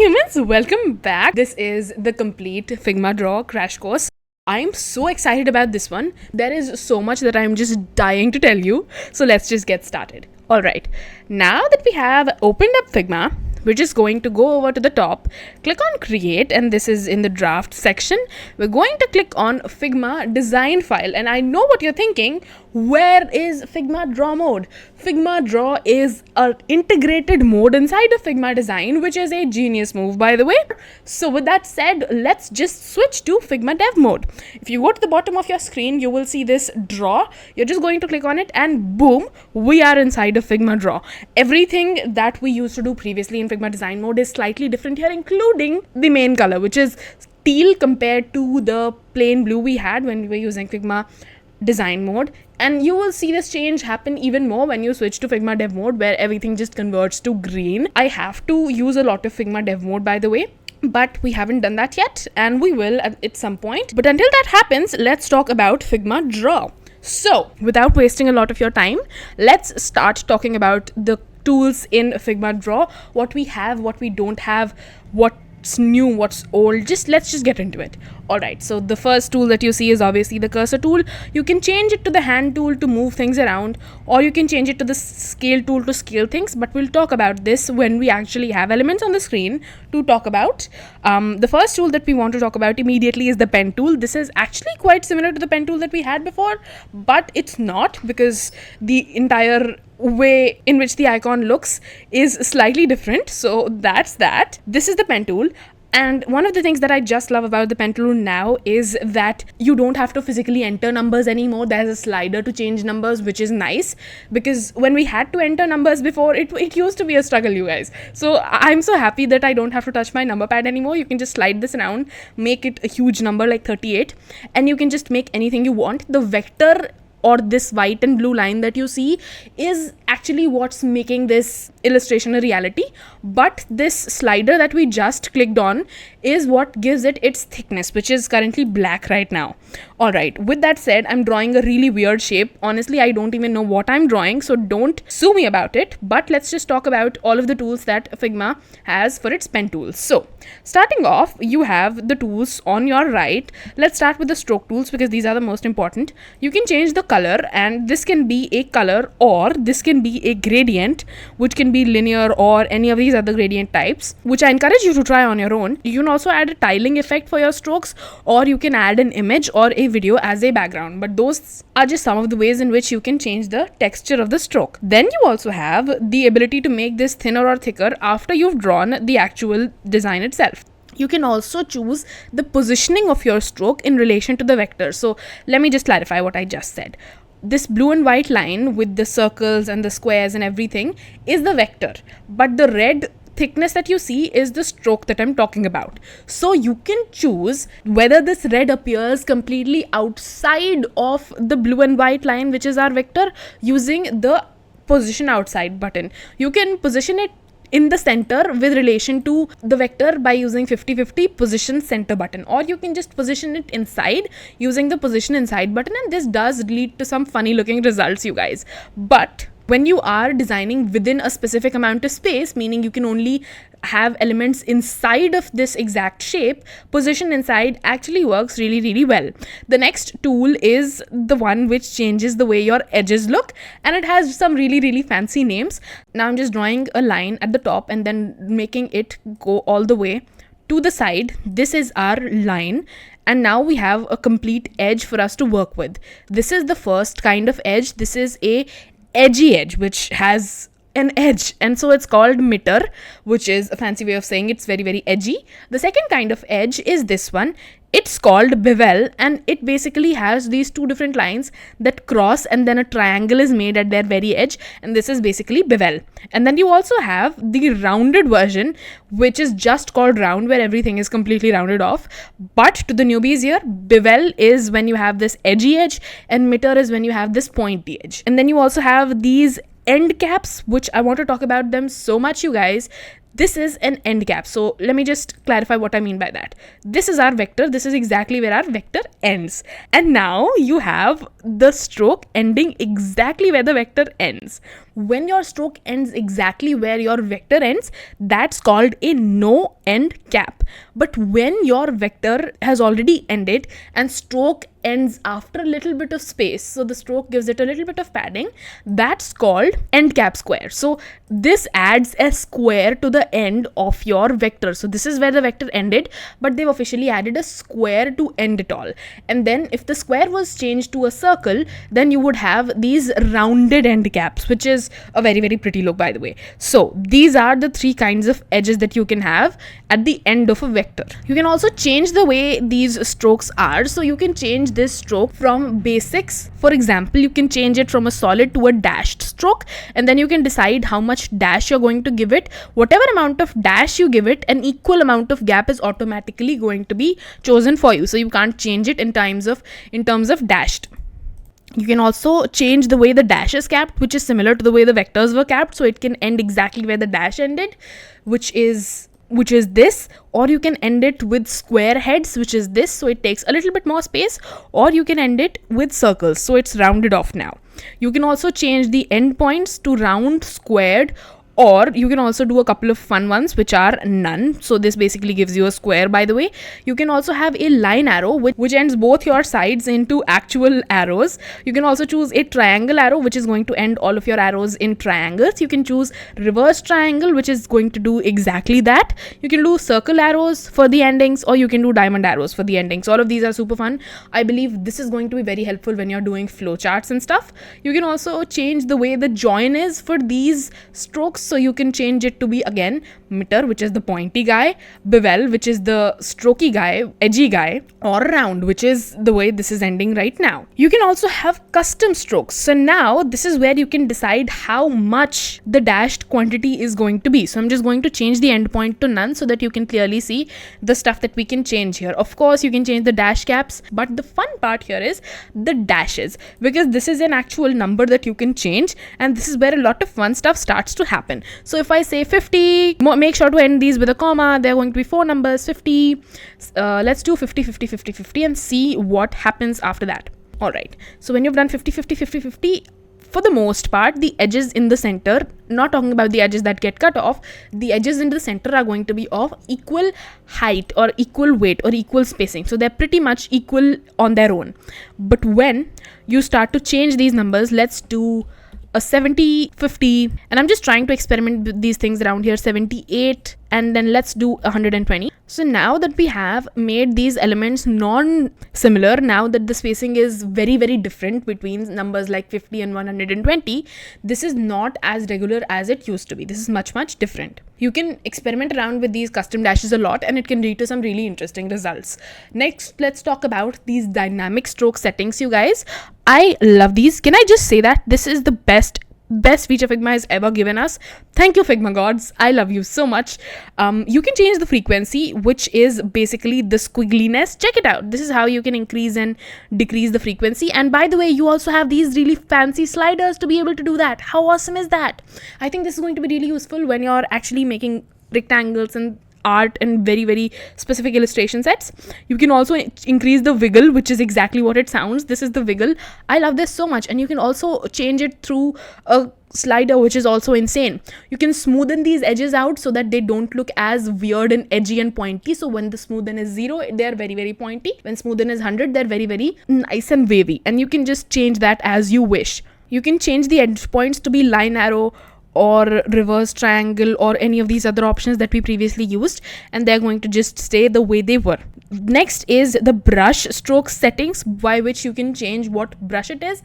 humans, welcome back. This is the complete Figma Draw crash course. I'm so excited about this one. There is so much that I'm just dying to tell you. So let's just get started. Alright, now that we have opened up Figma, we're just going to go over to the top, click on create, and this is in the draft section. We're going to click on Figma design file, and I know what you're thinking. Where is Figma Draw mode? Figma Draw is an integrated mode inside of Figma design, which is a genius move, by the way. So with that said, let's just switch to Figma dev mode. If you go to the bottom of your screen, you will see this draw. You're just going to click on it and boom, we are inside of Figma Draw. Everything that we used to do previously in Figma design mode is slightly different here, including the main color, which is teal compared to the plain blue we had when we were using Figma design mode. And you will see this change happen even more when you switch to Figma dev mode, where everything just converts to green. I have to use a lot of Figma dev mode, by the way, but we haven't done that yet, and we will at some point. But until that happens, let's talk about Figma Draw. So without wasting a lot of your time, let's start talking about the tools in Figma Draw, what we have, what we don't have, what's new, what's old. Let's just get into it. Alright, so the first tool that you see is obviously the cursor tool. You can change it to the hand tool to move things around, or you can change it to the scale tool to scale things, but we'll talk about this when we actually have elements on the screen to talk about. The first tool that we want to talk about immediately is the pen tool. This is actually quite similar to the pen tool that we had before, but it's not, because the entire way in which the icon looks is slightly different. So that's that. This is the pen tool. And one of the things that I just love about the pen tool now is that you don't have to physically enter numbers anymore. There's a slider to change numbers, which is nice, because when we had to enter numbers before, it used to be a struggle, you guys. So I'm so happy that I don't have to touch my number pad anymore. You can just slide this around, make it a huge number like 38, and you can just make anything you want. The vector, or this white and blue line that you see, is actually what's making this illustration a reality, but this slider that we just clicked on is what gives it its thickness, which is currently black right now. Alright, with that said, I'm drawing a really weird shape. Honestly, I don't even know what I'm drawing, so don't sue me about it, but let's just talk about all of the tools that Figma has for its pen tools. So starting off, you have the tools on your right. Let's start with the stroke tools, because these are the most important. You can change the color, and this can be a color, or this can be a gradient, which can be linear or any of these other gradient types, which I encourage you to try on your own. You can also add a tiling effect for your strokes, or you can add an image or a video as a background, but those are just some of the ways in which you can change the texture of the stroke. Then you also have the ability to make this thinner or thicker after you've drawn the actual design itself. You can also choose the positioning of your stroke in relation to the vector. So let me just clarify what I just said. This blue and white line with the circles and the squares and everything is the vector, but the red thickness that you see is the stroke that I'm talking about. So you can choose whether this red appears completely outside of the blue and white line, which is our vector, using the position outside button. You can position it in the center with relation to the vector by using 50-50 position center button, or you can just position it inside using the position inside button, and this does lead to some funny looking results, you guys. But when you are designing within a specific amount of space, meaning you can only have elements inside of this exact shape, position inside actually works really, really well. The next tool is the one which changes the way your edges look, and it has some really, really fancy names. Now I'm just drawing a line at the top and then making it go all the way to the side. This is our line, and now we have a complete edge for us to work with. This is the first kind of edge. This is a edgy edge which has an edge, and so it's called mitter, which is a fancy way of saying it's very, very edgy. The second kind of edge is this one. It's called bevel, and it basically has these two different lines that cross, and then a triangle is made at their very edge, and this is basically bevel. And then you also have the rounded version, which is just called round, where everything is completely rounded off. But to the newbies here, bevel is when you have this edgy edge, and mitter is when you have this pointy edge. And then you also have these end caps, which I want to talk about them so much, you guys. This is an end cap. So let me just clarify what I mean by that. This is our vector. This is exactly where our vector ends. And now you have the stroke ending exactly where the vector ends. When your stroke ends exactly where your vector ends, that's called a no end cap. But when your vector has already ended and stroke ends after a little bit of space, so the stroke gives it a little bit of padding, that's called end cap square. So this adds a square to the end of your vector. So this is where the vector ended, but they've officially added a square to end it all. And then if the square was changed to a circle, then you would have these rounded end caps, which is a very, very pretty look, by the way. So these are the three kinds of edges that you can have at the end of a vector. You can also change the way these strokes are. So you can change this stroke from basics. For example, you can change it from a solid to a dashed stroke, and then you can decide how much dash you're going to give it. Whatever amount of dash you give it, an equal amount of gap is automatically going to be chosen for you. So you can't change it in terms of dashed. You can also change the way the dash is capped, which is similar to the way the vectors were capped. So it can end exactly where the dash ended, which is this, or you can end it with square heads, which is this, so it takes a little bit more space, or you can end it with circles, so it's rounded off now. You can also change the end points to round, squared, or you can also do a couple of fun ones, which are none. So this basically gives you a square, by the way. You can also have a line arrow, which ends both your sides into actual arrows. You can also choose a triangle arrow, which is going to end all of your arrows in triangles. You can choose reverse triangle, which is going to do exactly that. You can do circle arrows for the endings, or you can do diamond arrows for the endings. All of these are super fun. I believe this is going to be very helpful when you're doing flowcharts and stuff. You can also change the way the join is for these strokes. So you can change it to be, again, mitter, which is the pointy guy, bevel, which is the strokey guy, edgy guy, or round, which is the way this is ending right now. You can also have custom strokes. So now this is where you can decide how much the dashed quantity is going to be. So I'm just going to change the endpoint to none so that you can clearly see the stuff that we can change here. Of course, you can change the dash caps, but the fun part here is the dashes, because this is an actual number that you can change, and this is where a lot of fun stuff starts to happen. So if I say 50, make sure to end these with a comma. They're going to be 4 numbers, 50. Let's do 50, 50, 50, 50 and see what happens after that. All right. So when you've done 50, 50, 50, 50, for the most part, the edges in the center, not talking about the edges that get cut off, the edges in the center are going to be of equal height or equal weight or equal spacing. So they're pretty much equal on their own. But when you start to change these numbers, let's do a 70, 50, and I'm just trying to experiment with these things around here, 78, and then let's do 120. So now that we have made these elements non-similar, now that the spacing is very, very different between numbers like 50 and 120, this is not as regular as it used to be. This is much, much different. You can experiment around with these custom dashes a lot, and it can lead to some really interesting results. Next, let's talk about these dynamic stroke settings, you guys. I love these. Can I just say that this is the best feature Figma has ever given us. Thank you, Figma gods. I love you so much. You can change the frequency, which is basically the squiggliness. Check it out. This is how you can increase and decrease the frequency. And by the way, you also have these really fancy sliders to be able to do that. How awesome is that? I think this is going to be really useful when you're actually making rectangles and art and very, very specific illustration sets. You can also increase the wiggle, which is exactly what it sounds. This is the wiggle. I love this so much. And you can also change it through a slider, which is also insane. You can smoothen these edges out so that they don't look as weird and edgy and pointy. So when the smoothen is 0, they're very, very pointy. When smoothen is 100, they're very, very nice and wavy. And you can just change that as you wish. You can change the edge points to be line arrow or reverse triangle or any of these other options that we previously used, and they're going to just stay the way they were. Next is the brush stroke settings, by which you can change what brush it is,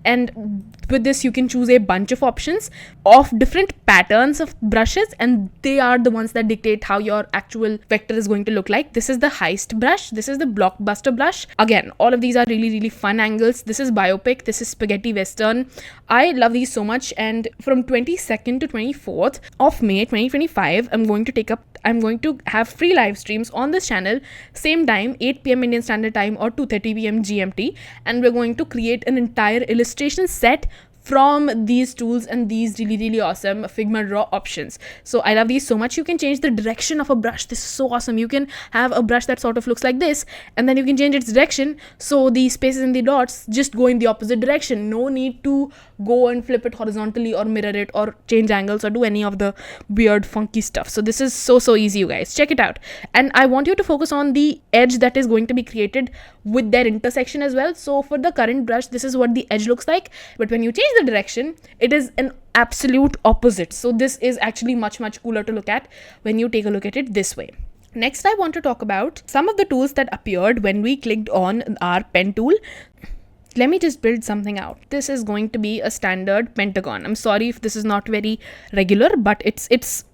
and with this you can choose a bunch of options of different patterns of brushes, and they are the ones that dictate how your actual vector is going to look like. This is the heist brush, this is the blockbuster brush. Again, all of these are really, really fun angles. This is biopic, this is spaghetti western. I love these so much, and from 22nd to 24th of May 2025, I'm going to have free live streams on this channel, same time, 8 p.m. Indian Standard Time or 2:30 p.m. GMT, and we're going to create an entire illustration set from these tools and these really awesome Figma Draw options. So I love these so much. You can change the direction of a brush. This is so awesome. You can have a brush that sort of looks like this, and then you can change its direction, so the spaces and the dots just go in the opposite direction. No need to go and flip it horizontally or mirror it or change angles or do any of the weird funky stuff. So this is so easy, you guys. Check it out. And I want you to focus on the edge that is going to be created with their intersection as well. So for the current brush, this is what the edge looks like, but when you change the direction, it is an absolute opposite. So this is actually much cooler to look at when you take a look at it this way. Next, I want to talk about some of the tools that appeared when we clicked on our pen tool. Let me just build something out. This is going to be a standard pentagon. I'm sorry if this is not very regular, but it's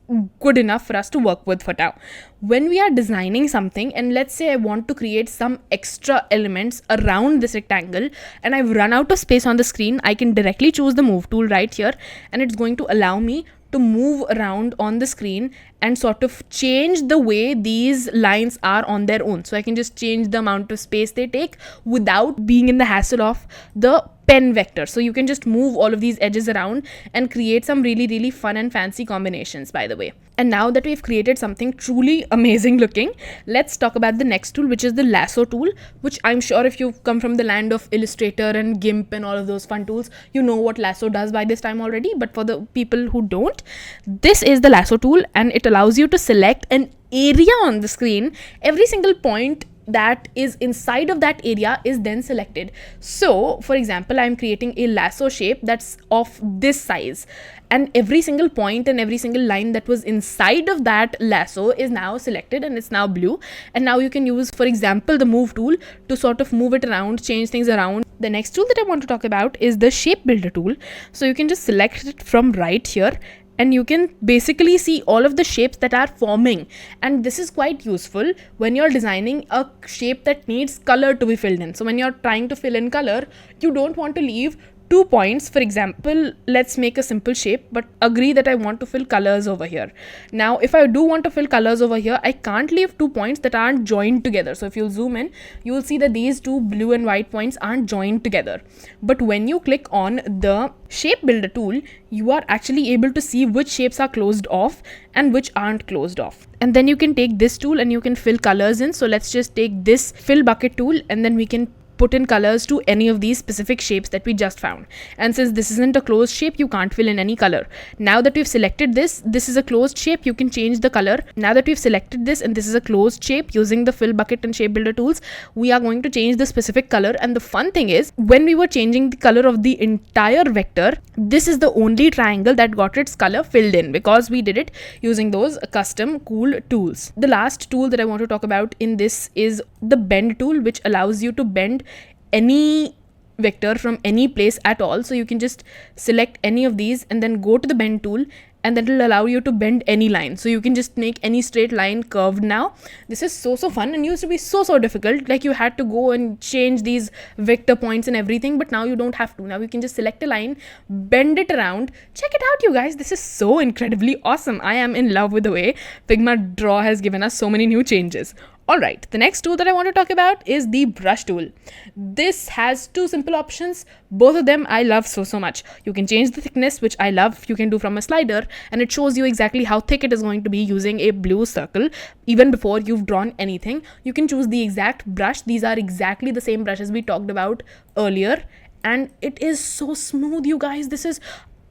good enough for us to work with for now. When we are designing something, and let's say I want to create some extra elements around this rectangle and I've run out of space on the screen, I can directly choose the move tool right here, and it's going to allow me to move around on the screen and sort of change the way these lines are on their own. So I can just change the amount of space they take without being in the hassle of the pen vector. So you can just move all of these edges around and create some really fun and fancy combinations, by the way. And now that we've created something truly amazing looking, let's talk about the next tool, which is the Lasso tool, which I'm sure if you've come from the land of Illustrator and GIMP and all of those fun tools, you know what Lasso does by this time already. But for the people who don't, this is the Lasso tool, and it allows you to select an area on the screen. Every single point that is inside of that area is then selected. So for example, I'm creating a lasso shape that's of this size, and every single point and every single line that was inside of that lasso is now selected, and it's now blue. And now you can use, for example, the move tool to sort of move it around, change things around. The next tool that I want to talk about is the shape builder tool. So you can just select it from right here, and you can basically see all of the shapes that are forming. And this is quite useful when you're designing a shape that needs color to be filled in. So when you're trying to fill in color, you don't want to leave 2 points. For example, let's make a simple shape, but agree that I want to fill colors over here. Now, if I do want to fill colors over here, I can't leave 2 points that aren't joined together. So if you zoom in, you will see that these 2 blue and white points aren't joined together. But when you click on the shape builder tool, you are actually able to see which shapes are closed off and which aren't closed off. And then you can take this tool and you can fill colors in. So let's just take this fill bucket tool, and then we can put in colors to any of these specific shapes that we just found. And since this isn't a closed shape, you can't fill in any color. Now that we've selected this is a closed shape, you can change the color. Now that we've selected this and this is a closed shape, using the fill bucket and shape builder tools, we are going to change the specific color. And the fun thing is, when we were changing the color of the entire vector, this is the only triangle that got its color filled in, because we did it using those custom cool tools. The last tool that I want to talk about in this is the bend tool, which allows you to bend any vector from any place at all. So you can just select any of these and then go to the bend tool, and that will allow you to bend any line. So you can just make any straight line curved now. This is so fun, and used to be so difficult. Like you had to go and change these vector points and everything, but now you don't have to. Now you can just select a line, bend it around. Check it out, you guys. This is so incredibly awesome. I am in love with the way Figma Draw has given us so many new changes. Alright, the next tool that I want to talk about is the brush tool. This has 2 simple options. Both of them I love so much. You can change the thickness, which I love. You can do from a slider, and it shows you exactly how thick it is going to be using a blue circle. Even before you've drawn anything, you can choose the exact brush. These are exactly the same brushes we talked about earlier, and it is so smooth, you guys. This is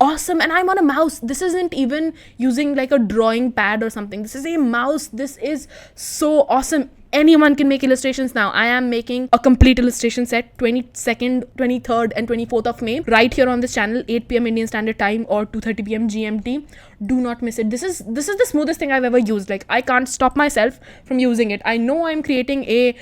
awesome. And I'm on a mouse. This isn't even using like a drawing pad or something. This is a mouse. This is so awesome. Anyone can make illustrations now. I am making a complete illustration set 22nd, 23rd and 24th of May right here on this channel, 8 p.m. Indian Standard Time or 2:30 p.m. GMT. Do not miss it. This is the smoothest thing I've ever used. Like, I can't stop myself from using it. I know I'm creating a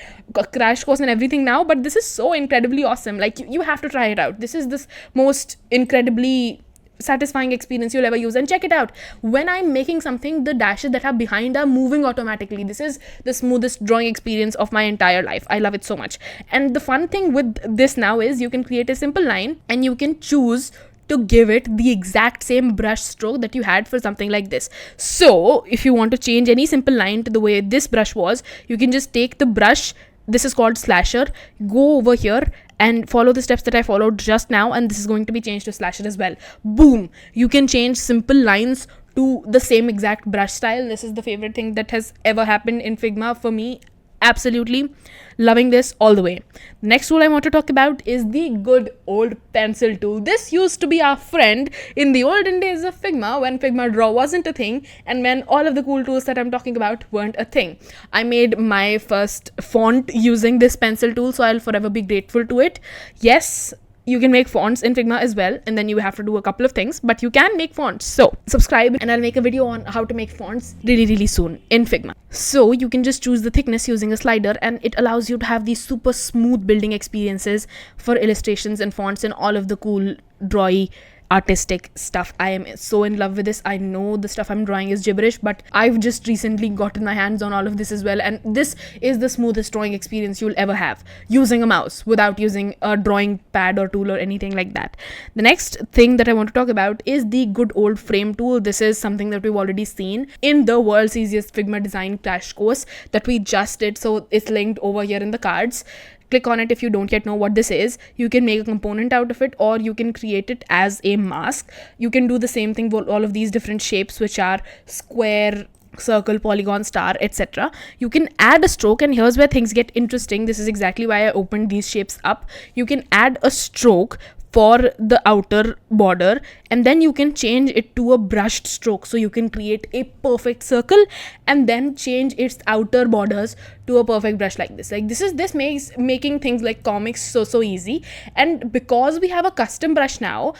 crash course and everything now, but this is so incredibly awesome. Like, you have to try it out. This is this most incredibly satisfying experience you'll ever use. And check it out, when I'm making something, the dashes that are behind are moving automatically. This is the smoothest drawing experience of my entire life. I love it so much. And the fun thing with this now is you can create a simple line and you can choose to give it the exact same brush stroke that you had for something like this. So if you want to change any simple line to the way this brush was, you can just take the brush, this is called slasher, go over here and follow the steps that I followed just now, and this is going to be changed to slasher as well. Boom, you can change simple lines to the same exact brush style. This is the favorite thing that has ever happened in Figma for me. Absolutely loving this all the way. Next tool I want to talk about is the good old pencil tool. This used to be our friend in the olden days of Figma, when Figma Draw wasn't a thing and when all of the cool tools that I'm talking about weren't a thing. I made my first font using this pencil tool, so I'll forever be grateful to it. Yes, you can make fonts in Figma as well, and then you have to do a couple of things, but you can make fonts. So subscribe and I'll make a video on how to make fonts really soon in Figma. So you can just choose the thickness using a slider, and it allows you to have these super smooth building experiences for illustrations and fonts and all of the cool drawy artistic stuff. I am so in love with this. I know the stuff I'm drawing is gibberish, but I've just recently gotten my hands on all of this as well, and this is the smoothest drawing experience you'll ever have using a mouse without using a drawing pad or tool or anything like that. The next thing that I want to talk about is the good old frame tool. This is something that we've already seen in the world's easiest Figma design crash course that we just did, so it's linked over here in the cards. Click on it if you don't yet know what this is. You can make a component out of it, or you can create it as a mask. You can do the same thing for all of these different shapes, which are square, circle, polygon, star, etc. You can add a stroke, and here's where things get interesting. This is exactly why I opened these shapes up. You can add a stroke for the outer border, and then you can change it to a brushed stroke, so you can create a perfect circle and then change its outer borders to a perfect brush like this. This makes making things like comics so easy. And because we have a custom brush now,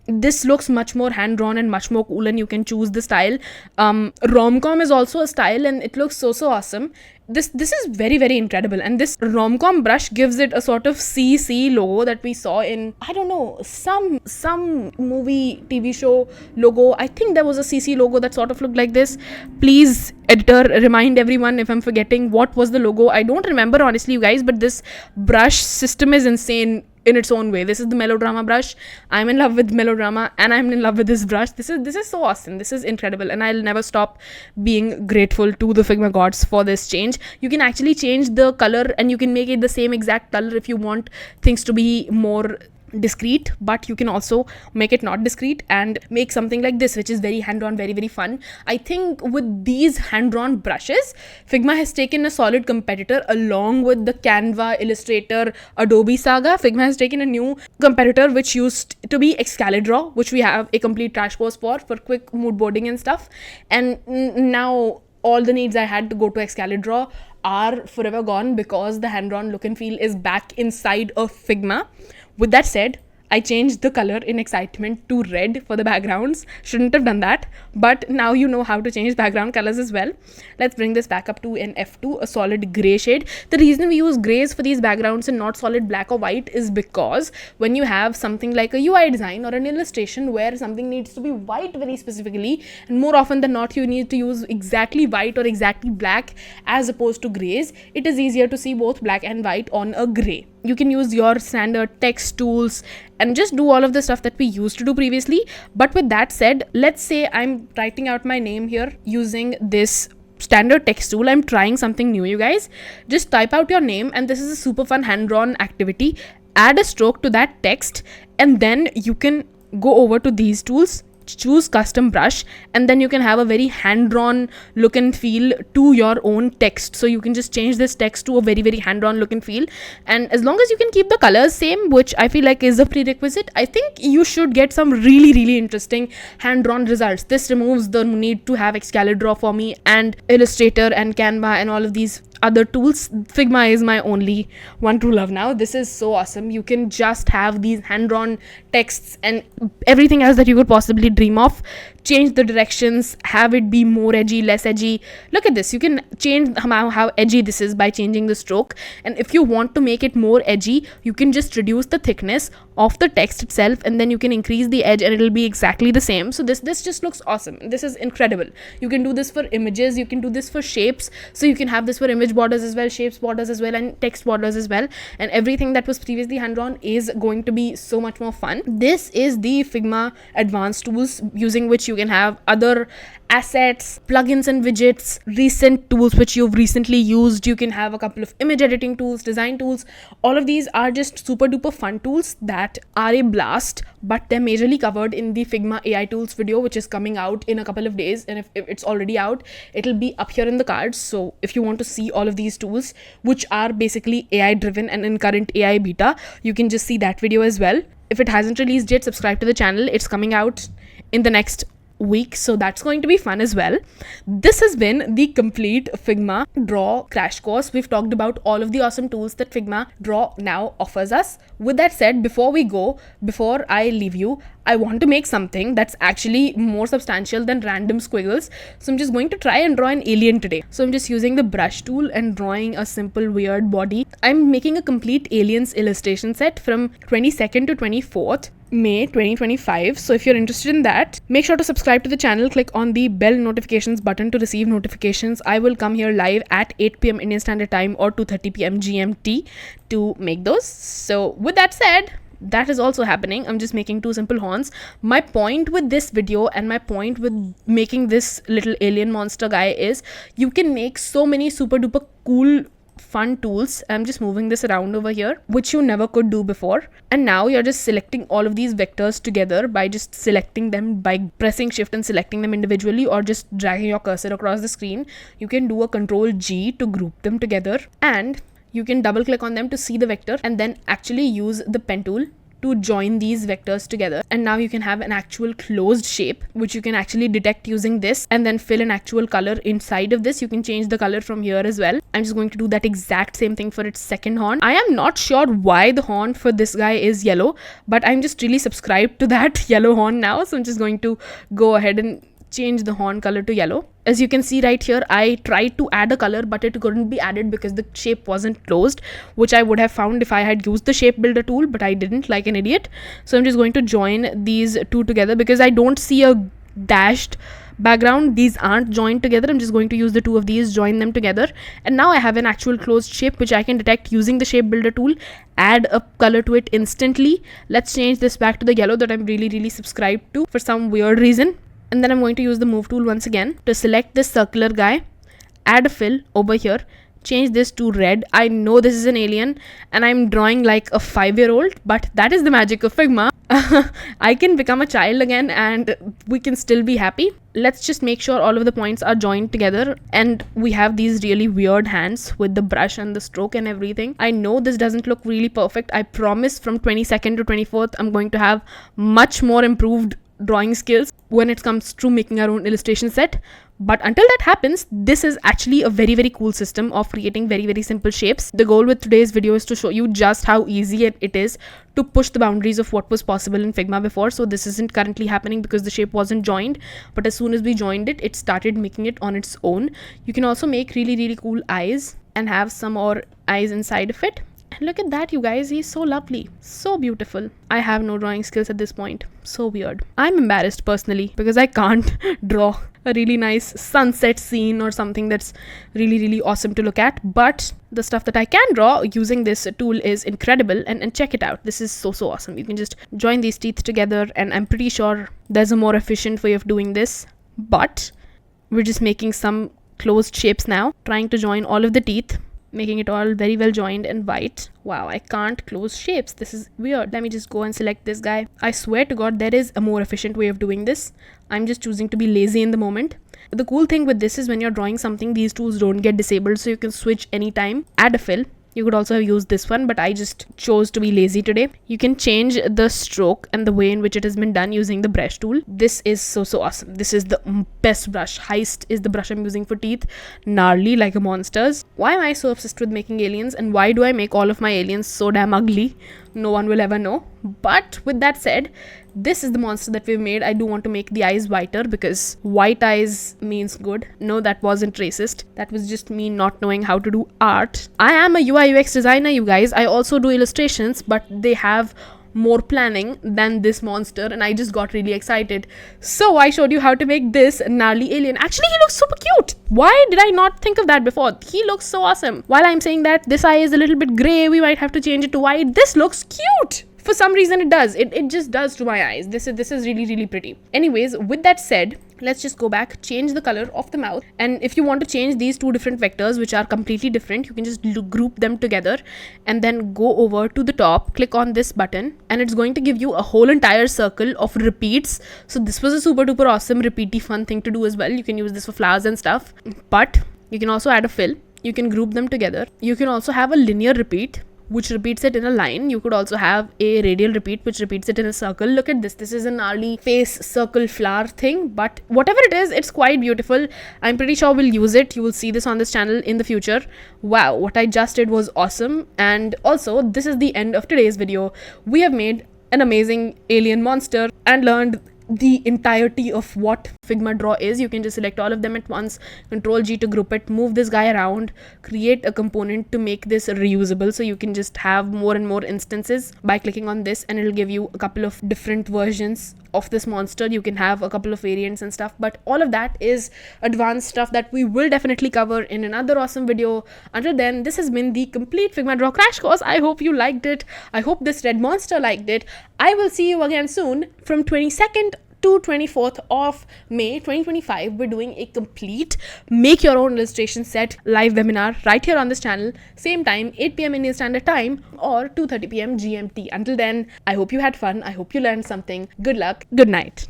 this looks much more hand drawn and much more cool, and you can choose the style. Rom-com is also a style, and it looks so awesome. This is very incredible, and this rom-com brush gives it a sort of CC logo that we saw in, I don't know, some movie TV show logo. I think there was a CC logo that sort of looked like this. Please, editor, remind everyone if I'm forgetting what was the logo. I don't remember honestly, you guys, but this brush system is insane in its own way. This is the melodrama brush. I'm in love with melodrama, and I'm in love with this brush. This is so awesome. This is incredible, and I'll never stop being grateful to the Figma gods for this change. You can actually change the color, and you can make it the same exact color if you want things to be more discreet, but you can also make it not discreet and make something like this, which is very hand-drawn, very fun. I think with these hand-drawn brushes, Figma has taken a solid competitor along with the Canva, Illustrator, Adobe saga. Figma has taken a new competitor which used to be Draw, which we have a complete crash course for quick mood boarding and stuff, and now all the needs I had to go to Draw are forever gone because the hand-drawn look and feel is back inside of Figma. With that said, I changed the color in excitement to red for the backgrounds. Shouldn't have done that, but now you know how to change background colors as well. Let's bring this back up to an F2, a solid gray shade. The reason we use grays for these backgrounds and not solid black or white is because when you have something like a UI design or an illustration where something needs to be white very specifically, and more often than not you need to use exactly white or exactly black as opposed to grays, it is easier to see both black and white on a gray. You can use your standard text tools and just do all of the stuff that we used to do previously. But with that said, let's say I'm writing out my name here using this standard text tool. I'm trying something new, you guys. Just type out your name, and this is a super fun hand-drawn activity. Add a stroke to that text, and then you can go over to these tools, choose custom brush, and then you can have a very hand-drawn look and feel to your own text. So you can just change this text to a very hand-drawn look and feel, and as long as you can keep the colors same, which I feel like is a prerequisite, I think you should get some really interesting hand-drawn results. This removes the need to have Draw for me and Illustrator and Canva and all of these other tools. Figma is my only one to love now. This is so awesome. You can just have these hand-drawn texts and everything else that you could possibly dream of. Change the directions, have it be more edgy, less edgy. Look at this. You can change how edgy this is by changing the stroke, and if you want to make it more edgy, you can just reduce the thickness of the text itself, and then you can increase the edge and it'll be exactly the same. So this just looks awesome. This is incredible. You can do this for images, you can do this for shapes, so you can have this for image borders as well, shapes borders as well, and text borders as well, and everything that was previously hand-drawn is going to be so much more fun. This is the Figma advanced tools using which you You can have other assets, plugins and widgets, recent tools which you've recently used. You can have a couple of image editing tools, design tools. All of these are just super duper fun tools that are a blast, but they're majorly covered in the Figma AI tools video, which is coming out in a couple of days. And if it's already out, it'll be up here in the cards. So if you want to see all of these tools, which are basically AI driven and in current AI beta, you can just see that video as well. If it hasn't released yet, subscribe to the channel. It's coming out in the next week, so that's going to be fun as well. This has been the complete Figma Draw crash course. We've talked about all of the awesome tools that Figma Draw now offers us. With that said, before I leave you, I want to make something that's actually more substantial than random squiggles. So I'm just going to try and draw an alien today. So I'm just using the brush tool and drawing a simple weird body. I'm making a complete aliens illustration set from 22nd to 24th May 2025. So if you're interested in that, make sure to subscribe to the channel. Click on the bell notifications button to receive notifications. I will come here live at 8 p.m. Indian Standard Time or 2:30 p.m. GMT to make those. So with that said, that is also happening. I'm just making two simple horns. My point with this video and my point with making this little alien monster guy is you can make so many super duper cool fun tools. I'm just moving this around over here, which you never could do before. And now you're just selecting all of these vectors together by just selecting them by pressing shift and selecting them individually, or just dragging your cursor across the screen. You can do a Control G to group them together, and you can double click on them to see the vector and then actually use the pen tool to join these vectors together. And now you can have an actual closed shape, which you can actually detect using this and then fill an actual color inside of this. You can change the color from here as well. I'm just going to do that exact same thing for its second horn. I am not sure why the horn for this guy is yellow, but I'm just really subscribed to that yellow horn now. So I'm just going to go ahead and change the horn color to yellow. As you can see right here, I tried to add a color, but it couldn't be added because the shape wasn't closed, which I would have found if I had used the shape builder tool, but I didn't, like an idiot. So I'm just going to join these two together because I don't see a dashed background. These aren't joined together. I'm just going to use the two of these, join them together, and now I have an actual closed shape which I can detect using the shape builder tool, add a color to it instantly. Let's change this back to the yellow that I'm really subscribed to for some weird reason. And then I'm going to use the move tool once again to select this circular guy, add a fill over here, change this to red. I know this is an alien and I'm drawing like a 5-year-old, but that is the magic of Figma. I can become a child again and we can still be happy. Let's just make sure all of the points are joined together and we have these really weird hands with the brush and the stroke and everything. I know this doesn't look really perfect. I promise from 22nd to 24th, I'm going to have much more improved drawing skills when it comes to making our own illustration set. But until that happens, this is actually a very cool system of creating very simple shapes. The goal with today's video is to show you just how easy it is to push the boundaries of what was possible in Figma before. So this isn't currently happening because the shape wasn't joined, but as soon as we joined it, it started making it on its own. You can also make really cool eyes and have some more eyes inside of it. And look at that, you guys, he's so lovely, so beautiful. I have no drawing skills at this point. So weird. I'm embarrassed personally because I can't draw a really nice sunset scene or something that's really awesome to look at. But the stuff that I can draw using this tool is incredible, and check it out. This is so awesome. You can just join these teeth together, and I'm pretty sure there's a more efficient way of doing this. But we're just making some closed shapes now, trying to join all of the teeth, making it all very well joined and white. Wow, I can't close shapes. This is weird. Let me just go and select this guy. I swear to God, there is a more efficient way of doing this. I'm just choosing to be lazy in the moment. But the cool thing with this is when you're drawing something, these tools don't get disabled, so you can switch anytime. Add a fill. You could also have used this one, but I just chose to be lazy today. You can change the stroke and the way in which it has been done using the brush tool. This is so awesome. This is the best brush. Heist is the brush I'm using for teeth. Gnarly like a monster's. Why am I so obsessed with making aliens, and why do I make all of my aliens so damn ugly? No one will ever know. But with that said, this is the monster that we've made. I do want to make the eyes whiter because white eyes means good. No, that wasn't racist. That was just me not knowing how to do art. I am a UI UX designer, you guys. I also do illustrations, but they have more planning than this monster, and I just got really excited. So I showed you how to make this gnarly alien. Actually, he looks super cute. Why did I not think of that before? He looks so awesome. While I'm saying that this eye is a little bit gray, we might have to change it to white. This looks cute. For some reason it does. It just does to my eyes. This is really, really pretty. Anyways, with that said, let's just go back, change the color of the mouth. And if you want to change these two different vectors, which are completely different, you can just group them together and then go over to the top, click on this button, and it's going to give you a whole entire circle of repeats. So this was a super duper awesome repeaty fun thing to do as well. You can use this for flowers and stuff, but you can also add a fill. You can group them together. You can also have a linear repeat, which repeats it in a line. You could also have a radial repeat, which repeats it in a circle. Look at this. This is an gnarly face circle flower thing, but whatever it is, it's quite beautiful. I'm pretty sure we'll use it. You will see this on this channel in the future. Wow, what I just did was awesome. And also, this is the end of today's video. We have made an amazing alien monster and learned the entirety of what Figma Draw is. You can just select all of them at once, Control G to group it, move this guy around, create a component to make this reusable, so you can just have more and more instances by clicking on this, and it'll give you a couple of different versions of this monster. You can have a couple of variants and stuff, but all of that is advanced stuff that we will definitely cover in another awesome video. Until then, this has been the complete Figma Draw crash course. I hope you liked it. I hope this red monster liked it. I will see you again soon. From 22nd to 24th of May 2025, we're doing a complete make your own illustration set live webinar right here on this channel, same time, 8 p.m. Indian Standard Time or 2:30 p.m. GMT. Until then, I hope you had fun. I hope you learned something. Good luck. Good night.